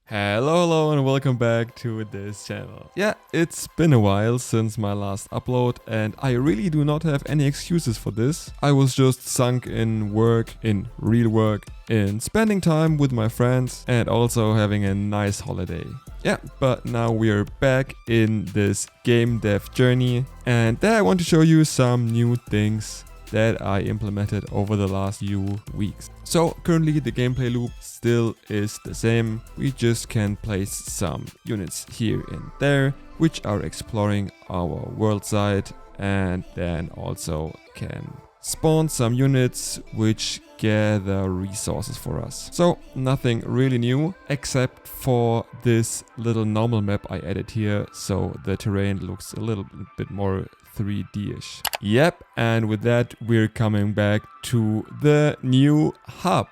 Hello and welcome back to this channel. Yeah, it's been a while since my last upload and I really do not have any excuses for this. I was just sunk in work, in real work, in spending time with my friends and also having a nice holiday. Yeah, but now we're back in this game dev journey and there I want to show you some new things that I implemented over the last few weeks. So currently the gameplay loop still is the same. We just can place some units here and there which are exploring our world side, and then also can spawn some units which gather resources for us. So nothing really new except for this little normal map I added here, so the terrain looks a little bit more 3D-ish. Yep, and with that we're coming back to the new hub.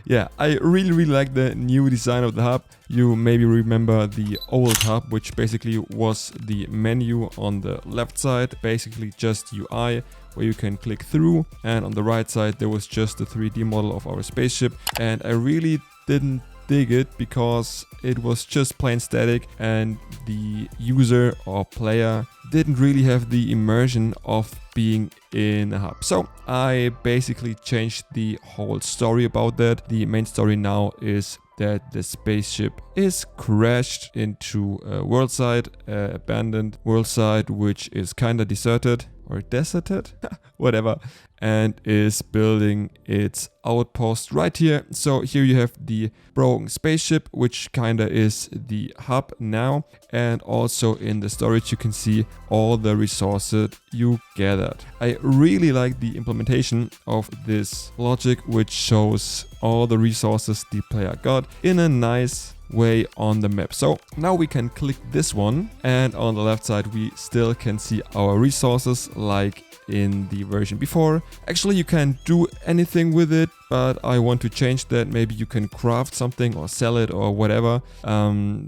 Yeah, I really like the new design of the hub. You maybe remember the old hub, which basically was the menu on the left side, basically just UI where you can click through, and on the right side there was just the 3D model of our spaceship, and I really didn't dig it because it was just plain static and the user or player didn't really have the immersion of being in a hub. So I basically changed the whole story about that. The main story now is that the spaceship is crashed into a world side, abandoned world side, which is kinda deserted or deserted, whatever, and is building its outpost right here. So here you have the broken spaceship, which kinda is the hub now, and also in the storage you can see all the resources you gathered. I really like the implementation of this logic, which shows all the resources the player got in a nice way on the map. So now we can click this one, and on the left side we still can see our resources like in the version before. Actually you can do anything with it, but I want to change that. Maybe you can craft something or sell it or whatever.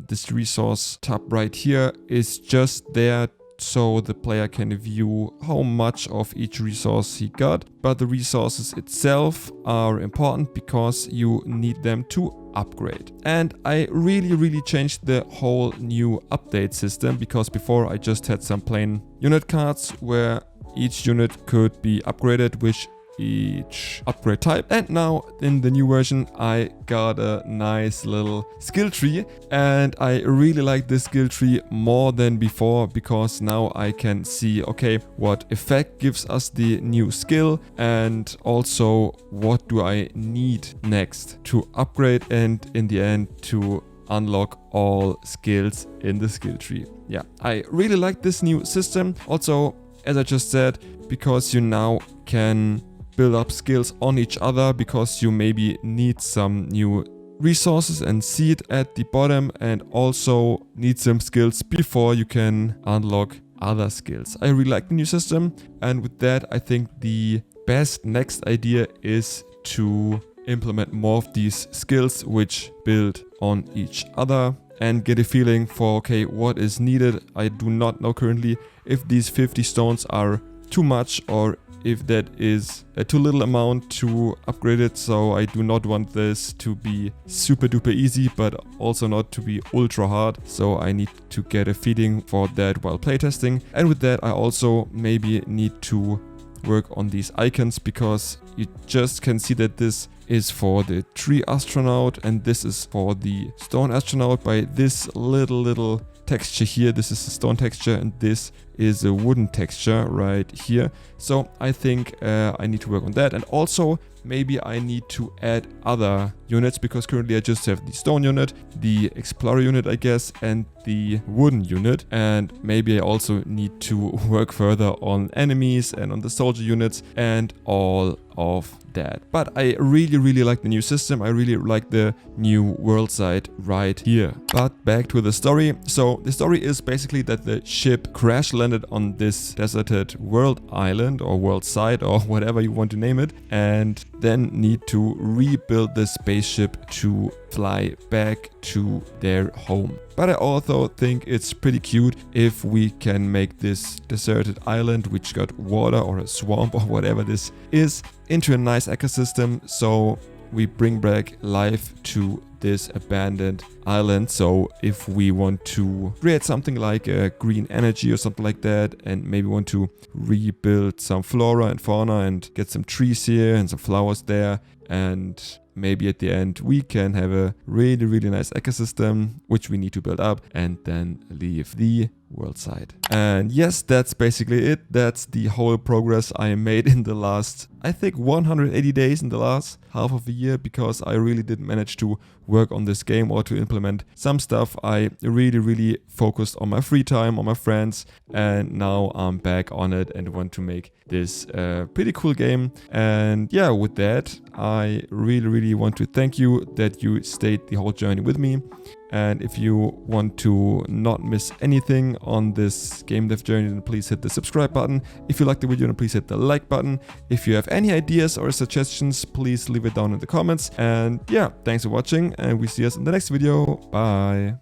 This resource tab right here is just there so the player can view how much of each resource he got, but the resources itself are important because you need them to upgrade. And I really changed the whole new update system, because before I just had some plain unit cards where each unit could be upgraded with each upgrade type, and now in the new version I got a nice little skill tree, and I really like this skill tree more than before because now I can see, okay, what effect gives us the new skill and also what do I need next to upgrade and in the end to unlock all skills in the skill tree. Yeah, I really like this new system. Also, as I just said, because you now can build up skills on each other, because you maybe need some new resources and see it at the bottom, and also need some skills before you can unlock other skills. I really like the new system, and with that I think the best next idea is to implement more of these skills which build on each other and get a feeling for, okay, what is needed. I do not know currently if these 50 stones are too much or if that is a too little amount to upgrade it. So I do not want this to be super duper easy, but also not to be ultra hard. So I need to get a feeling for that while playtesting. And with that I also maybe need to work on these icons, because you just can see that this is for the tree astronaut and this is for the stone astronaut by this little texture here. This is a stone texture and this is a wooden texture right here. So I think I need to work on that, and also maybe I need to add other units, because currently I just have the stone unit, the explorer unit I guess, and the wooden unit, and maybe I also need to work further on enemies and on the soldier units and all of that. But I really like the new system. I really like the new world side right here. But back to the story. So the story is basically that the ship crash landed on this deserted world island or world side or whatever you want to name it, and then need to rebuild the spaceship to fly back to their home. But I also think it's pretty cute if we can make this deserted island, which got water or a swamp or whatever this is, into a nice ecosystem. So we bring back life to this abandoned island. So if we want to create something like a green energy or something like that, and maybe want to rebuild some flora and fauna and get some trees here and some flowers there, and maybe at the end we can have a really nice ecosystem which we need to build up and then leave the world side. And yes, that's basically it. That's the whole progress I made in the last, I think, 180 days, in the last half of a year, because I really did manage to work on this game or to implement some stuff. I really focused on my free time, on my friends, and now I'm back on it and want to make this pretty cool game. And yeah, with that, I really want to thank you that you stayed the whole journey with me. And if you want to not miss anything on this game dev journey, then please hit the subscribe button. If you liked the video, then please hit the like button. If you have any ideas or suggestions, please leave it down in the comments. And yeah, thanks for watching, and we see us in the next video. Bye.